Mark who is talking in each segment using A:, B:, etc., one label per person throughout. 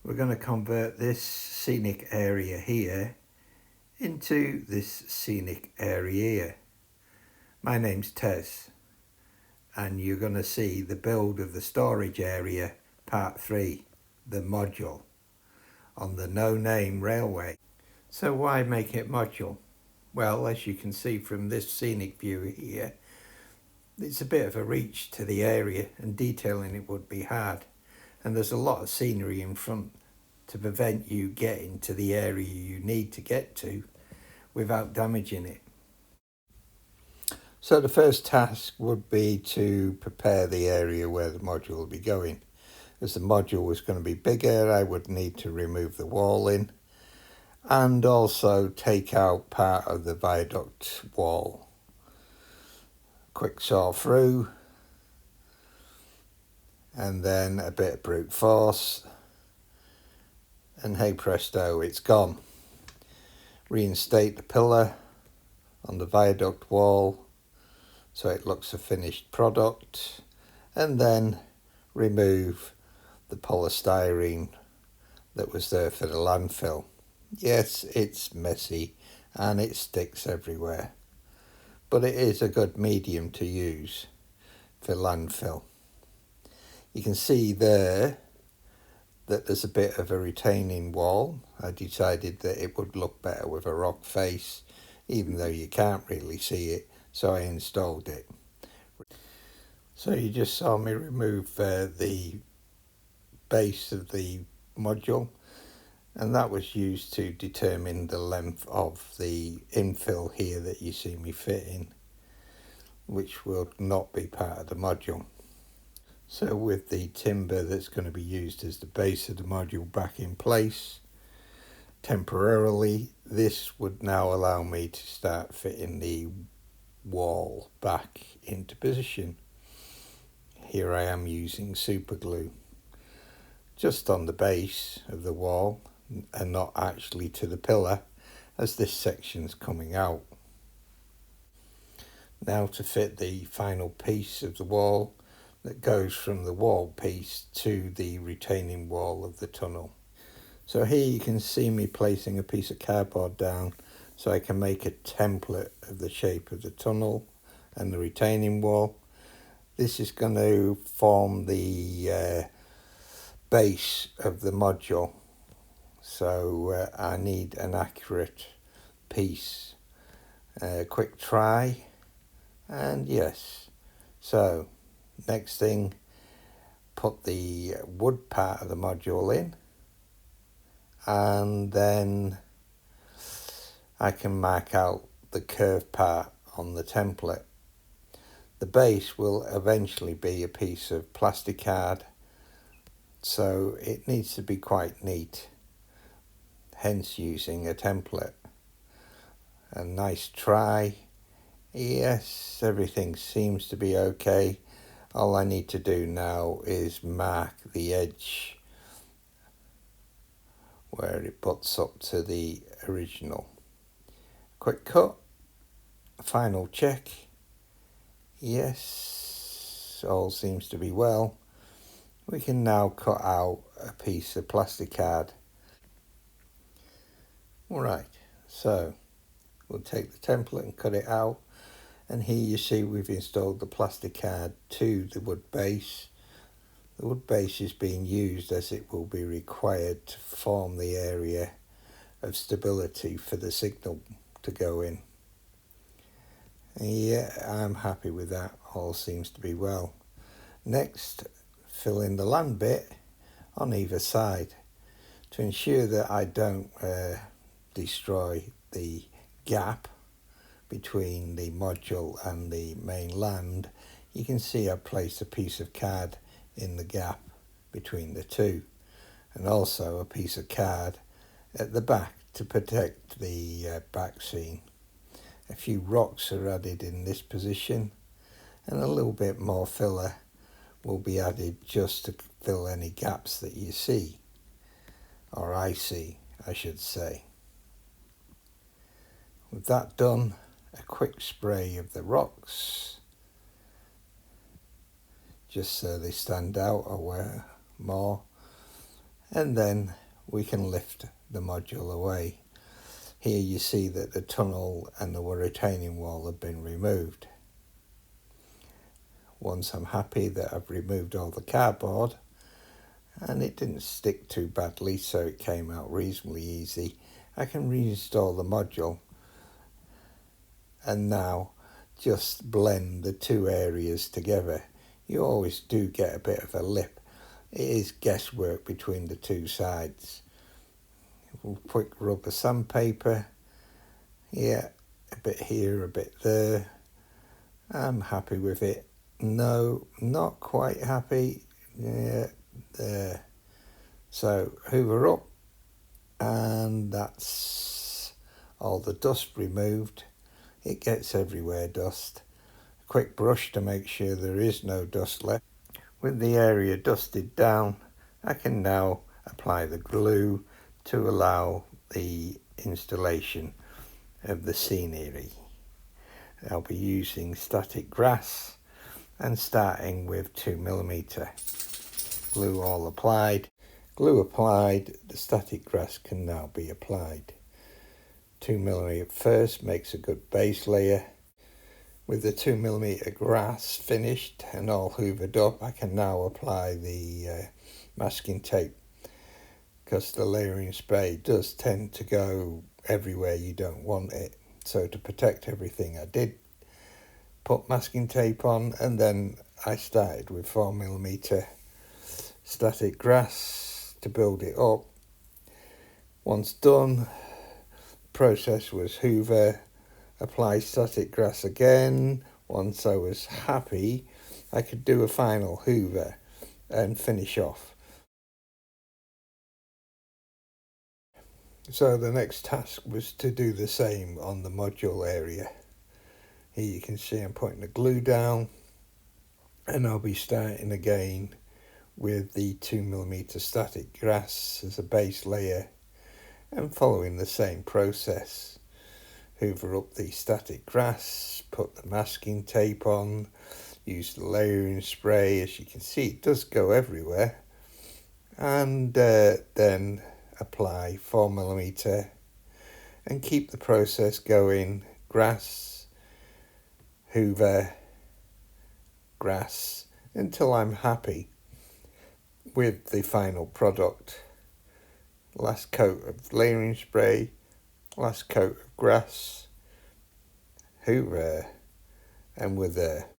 A: We're going to convert this scenic area here into this scenic area here. My name's Tez, and you're going to see the build of the storage area part 3, the module, on the No Name Railway. So why make it module? Well, as you can see from this scenic view here, it's a bit of a reach to the area and detailing it would be hard, and there's a lot of scenery in front to prevent you getting to the area you need to get to without damaging it. So the first task would be to prepare the area where the module will be going. As the module was going to be bigger, I would need to remove the wall in and also take out part of the viaduct wall. Quick saw through, and then a bit of brute force, and hey presto, it's gone. Reinstate the pillar on the viaduct wall so it looks a finished product, and then remove the polystyrene that was there for the landfill. Yes, it's messy and it sticks everywhere, but it is a good medium to use for landfill. You can see there that there's a bit of a retaining wall. I decided that it would look better with a rock face, even though you can't really see it, so I installed it. So you just saw me remove the base of the module, and that was used to determine the length of the infill here that you see me fitting, which will not be part of the module. So with the timber that's going to be used as the base of the module back in place temporarily, this would now allow me to start fitting the wall back into position. Here I am using super glue just on the base of the wall and not actually to the pillar, as this section's coming out. Now to fit the final piece of the wall that goes from the wall piece to the retaining wall of the tunnel. So here you can see me placing a piece of cardboard down so I can make a template of the shape of the tunnel and the retaining wall. This is going to form the base of the module, so I need an accurate piece. Quick try, and yes. So next thing, put the wood part of the module in, and then I can mark out the curved part on the template. The base will eventually be a piece of plastic card, so it needs to be quite neat, hence using a template. A nice try. Yes, everything seems to be okay. All I need to do now is mark the edge where it butts up to the original. Quick cut, final check. Yes, all seems to be well. We can now cut out a piece of plastic card. Alright, so we'll take the template and cut it out, and here you see we've installed the plastic card to the wood base. The wood base is being used as it will be required to form the area of stability for the signal to go in. Yeah, I'm happy with that, all seems to be well. Next, fill in the land bit on either side. To ensure that I don't destroy the gap between the module and the main land, you can see I placed a piece of card in the gap between the two, and also a piece of card at the back to protect the back seam. A few rocks are added in this position, and a little bit more filler will be added just to fill any gaps that you see, or I see, I should say. With that done, a quick spray of the rocks, just so they stand out or more, and then we can lift the module away. Here you see that the tunnel and the retaining wall have been removed. Once I'm happy that I've removed all the cardboard, and it didn't stick too badly, so it came out reasonably easy, I can reinstall the module and now just blend the two areas together. You always do get a bit of a lip. It is guesswork between the two sides. Quick rub of sandpaper, yeah, a bit here, a bit there. I'm happy with it. No, not quite happy. Yeah, there. So hoover up, and that's all the dust removed. It gets everywhere, dust. A quick brush to make sure there is no dust left. With the area dusted down, I can now apply the glue to allow the installation of the scenery. I'll be using static grass and starting with 2mm. Glue all applied. Glue applied, the static grass can now be applied. 2mm at first makes a good base layer. With the 2mm grass finished and all hoovered up, I can now apply the masking tape, because the layering spray does tend to go everywhere you don't want it. So to protect everything, I did put masking tape on, and then I started with 4mm static grass to build it up. Once done, process was hoover, apply static grass again. Once I was happy, I could do a final hoover and finish off. So the next task was to do the same on the module area. Here you can see I'm putting the glue down, and I'll be starting again with the 2mm static grass as a base layer and following the same process. Hoover up the static grass, put the masking tape on, use the layering spray. As you can see, it does go everywhere, and then apply 4mm and keep the process going. Grass, hoover, grass, until I'm happy with the final product. Last coat of layering spray, last coat of grass, hoover, and we're there.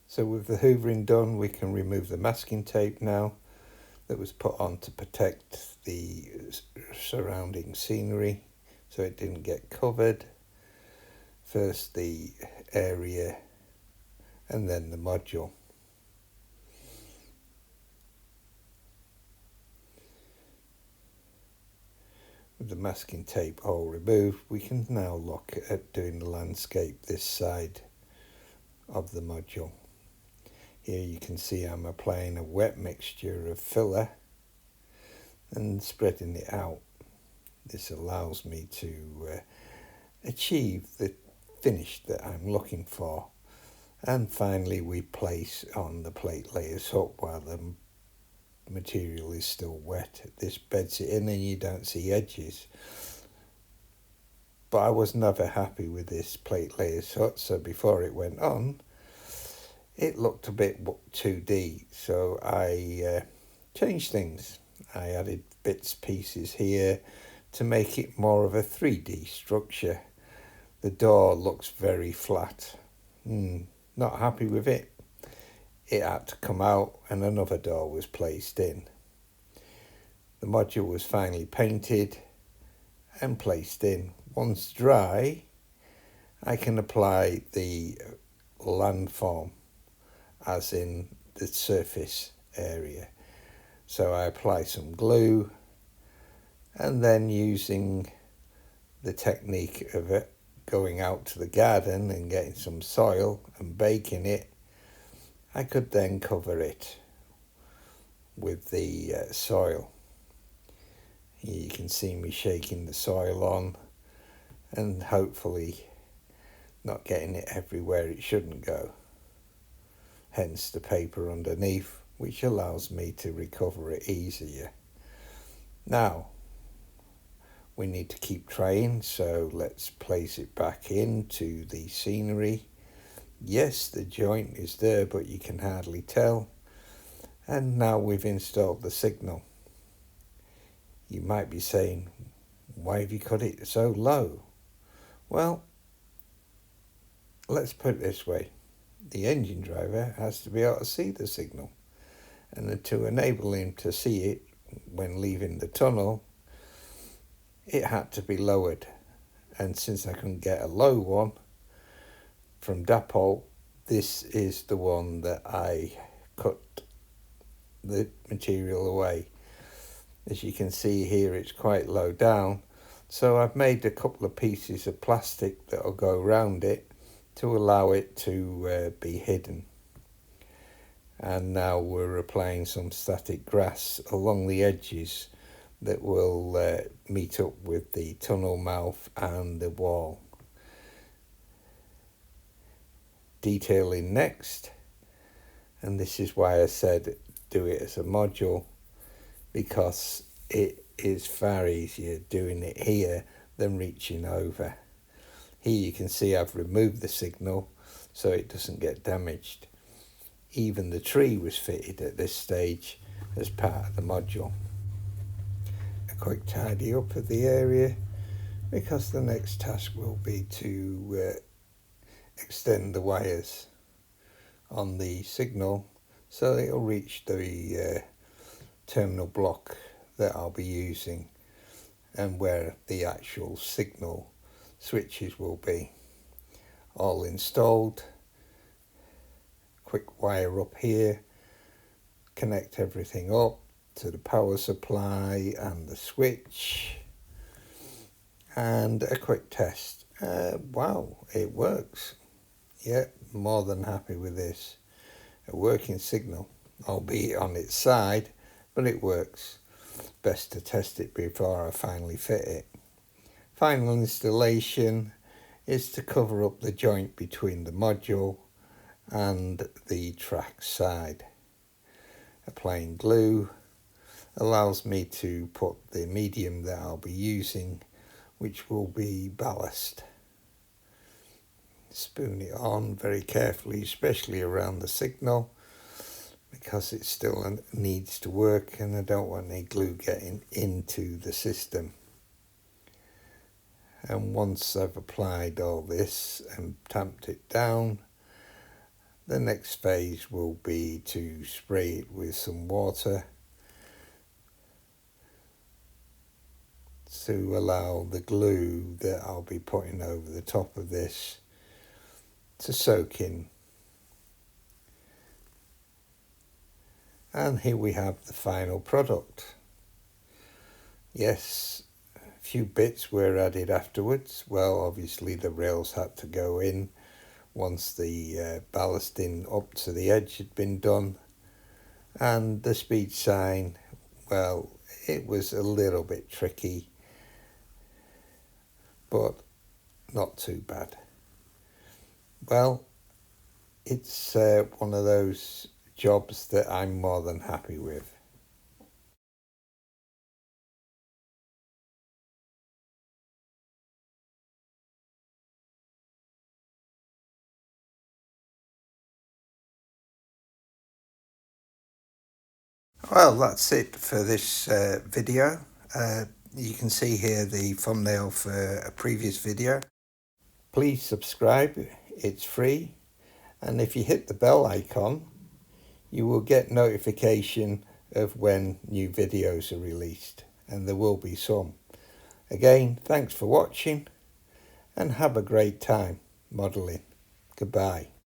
A: So with the hoovering done, we can remove the masking tape now that was put on to protect the surrounding scenery so it didn't get covered. First the area and then the module. With the masking tape all removed, we can now look at doing the landscape this side of the module. Here you can see I'm applying a wet mixture of filler and spreading it out. This allows me to achieve the finish that I'm looking for. And finally we place on the plate layers up while the material is still wet. This beds it in and you don't see edges. But I was never happy with this plate layers hut, so before it went on, it looked a bit 2D, so I changed things. I added bits, pieces here to make it more of a 3D structure. The door looks very flat. Not happy with it. It had to come out and another door was placed in. The module was finally painted and placed in. Once dry, I can apply the landform, as in the surface area. So I apply some glue, and then using the technique of it going out to the garden and getting some soil and baking it, I could then cover it with the soil. Here you can see me shaking the soil on and hopefully not getting it everywhere it shouldn't go. hence the paper underneath, which allows me to recover it easier. Now, we need to keep trying, so let's place it back into the scenery. Yes, the joint is there, but you can hardly tell. And now we've installed the signal. You might be saying, why have you cut it so low? Well, let's put it this way. The engine driver has to be able to see the signal. And to enable him to see it when leaving the tunnel, it had to be lowered. And since I couldn't get a low one from Dapol, this is the one that I cut the material away. As you can see here, it's quite low down, so I've made a couple of pieces of plastic that will go around it to allow it to be hidden. And now we're applying some static grass along the edges that will meet up with the tunnel mouth and the wall. Detailing next, and this is why I said do it as a module, because it is far easier doing it here than reaching over. Here you can see I've removed the signal so it doesn't get damaged. Even the tree was fitted at this stage as part of the module. A quick tidy up of the area, because the next task will be to extend the wires on the signal so it'll reach the terminal block that I'll be using and where the actual signal switches will be. All installed. Quick wire up here, connect everything up to the power supply and the switch, and a quick test. Wow, it works. Yep, more than happy with this. A working signal, albeit on its side, but it works. Best to test it before I finally fit it. Final installation is to cover up the joint between the module and the track side. Applying glue allows me to put the medium that I'll be using, which will be ballast. Spoon it on very carefully, especially around the signal, because it still needs to work and I don't want any glue getting into the system. And once I've applied all this and tamped it down, the next phase will be to spray it with some water to allow the glue that I'll be putting over the top of this to soak in. And here we have the final product. Yes, a few bits were added afterwards. Well, obviously the rails had to go in once the ballasting up to the edge had been done. And the speed sign, well, it was a little bit tricky, but not too bad. Well, it's one of those jobs that I'm more than happy with. Well, that's it for this video. You can see here the thumbnail for a previous video. Please subscribe, it's free. And if you hit the bell icon, you will get notification of when new videos are released. And there will be some. Again, thanks for watching and have a great time modelling. Goodbye.